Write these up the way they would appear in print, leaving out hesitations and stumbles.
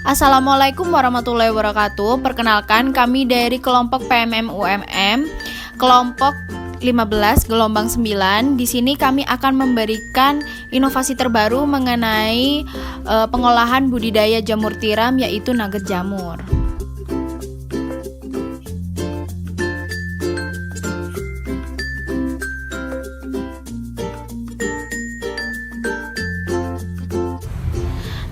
Assalamualaikum warahmatullahi wabarakatuh. Perkenalkan, kami dari kelompok PMM UMM, kelompok 15 gelombang 9. Di sini kami akan memberikan inovasi terbaru mengenai pengolahan budidaya jamur tiram, yaitu nugget jamur.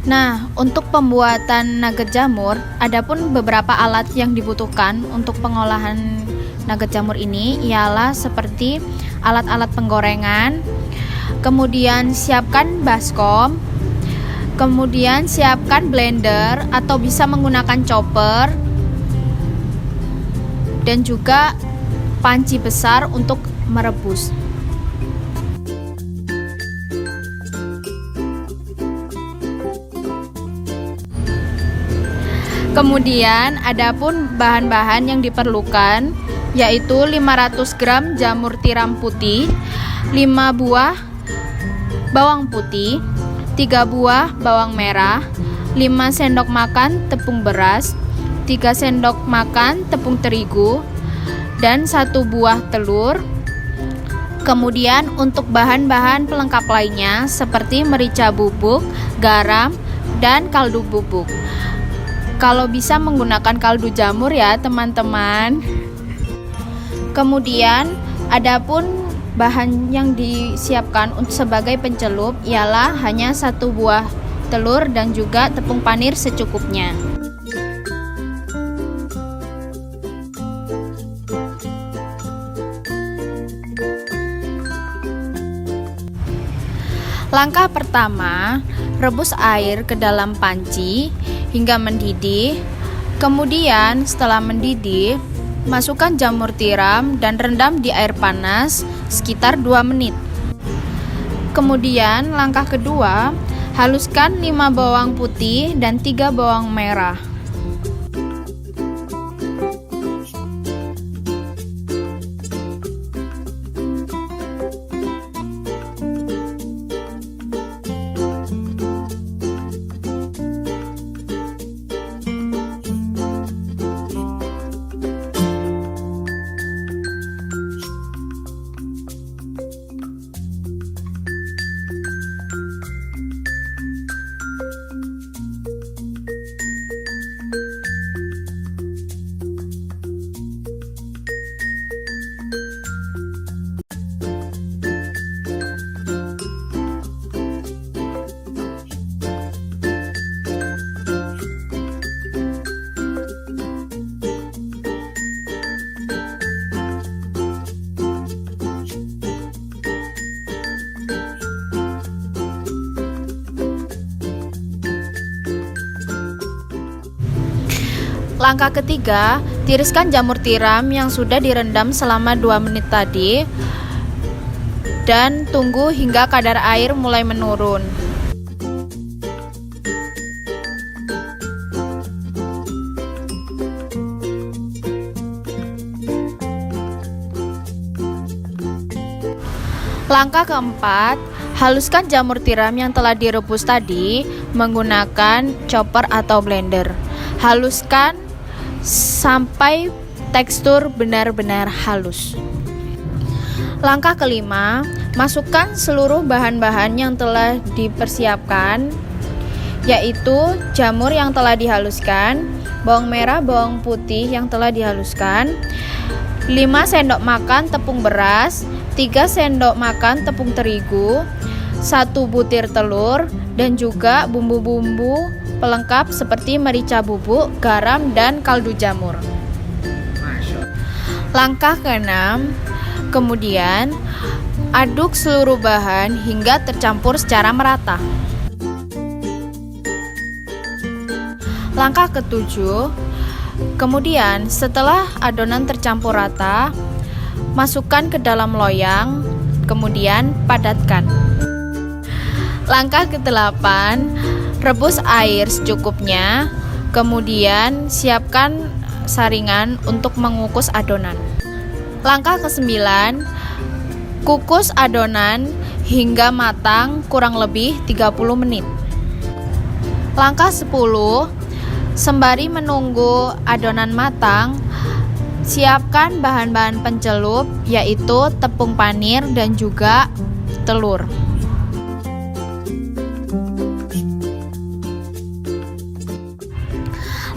Nah, untuk pembuatan nugget jamur, adapun beberapa alat yang dibutuhkan untuk pengolahan nugget jamur ini ialah seperti alat-alat penggorengan, kemudian siapkan baskom, kemudian siapkan blender atau bisa menggunakan chopper, dan juga panci besar untuk merebus. Kemudian adapun bahan-bahan yang diperlukan yaitu 500 gram jamur tiram putih, 5 buah bawang putih, 3 buah bawang merah, 5 sendok makan tepung beras, 3 sendok makan tepung terigu, dan 1 buah telur. Kemudian untuk bahan-bahan pelengkap lainnya seperti merica bubuk, garam, dan kaldu bubuk. Kalau bisa menggunakan kaldu jamur ya teman-teman. Kemudian adapun bahan yang disiapkan untuk sebagai pencelup ialah hanya 1 buah telur dan juga tepung panir secukupnya. Langkah pertama, rebus air ke dalam panci hingga mendidih. Kemudian setelah mendidih, masukkan jamur tiram dan rendam di air panas sekitar 2 menit. Kemudian langkah kedua, haluskan 5 bawang putih dan 3 bawang merah. Langkah ketiga, tiriskan jamur tiram yang sudah direndam selama 2 menit tadi dan tunggu hingga kadar air mulai menurun. Langkah keempat, haluskan jamur tiram yang telah direbus tadi menggunakan chopper atau blender. Haluskan sampai tekstur benar-benar halus. Langkah kelima, masukkan seluruh bahan-bahan yang telah dipersiapkan, yaitu jamur yang telah dihaluskan, bawang merah, bawang putih yang telah dihaluskan, 5 sendok makan tepung beras, 3 sendok makan tepung terigu, 1 butir telur, dan juga bumbu-bumbu pelengkap seperti merica bubuk, garam, dan kaldu jamur. Langkah keenam, kemudian aduk seluruh bahan hingga tercampur secara merata. Langkah ketujuh, kemudian setelah adonan tercampur rata, masukkan ke dalam loyang, kemudian padatkan. Langkah ke-8, rebus air secukupnya, kemudian siapkan saringan untuk mengukus adonan. Langkah ke-9, Kukus adonan hingga matang kurang lebih 30 menit. Langkah 10, sembari menunggu adonan matang, siapkan bahan-bahan pencelup yaitu tepung panir dan juga telur.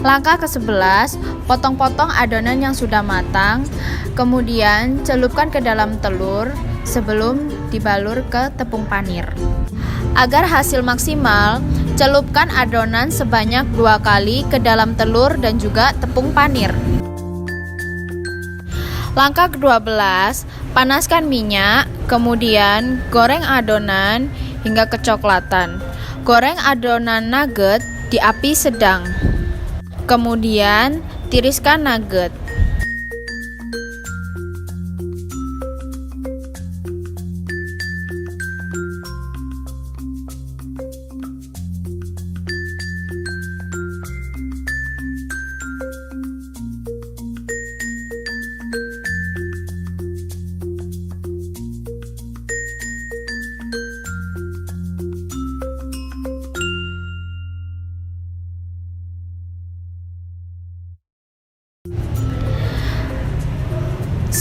Langkah ke-11, potong-potong adonan yang sudah matang, kemudian celupkan ke dalam telur sebelum dibalur ke tepung panir. Agar hasil maksimal, celupkan adonan sebanyak 2 kali ke dalam telur dan juga tepung panir. Langkah ke-12, panaskan minyak, kemudian goreng adonan hingga kecoklatan. Goreng adonan nugget di api sedang. Kemudian tiriskan nugget.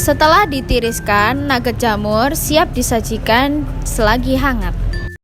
Setelah ditiriskan, nugget jamur siap disajikan selagi hangat.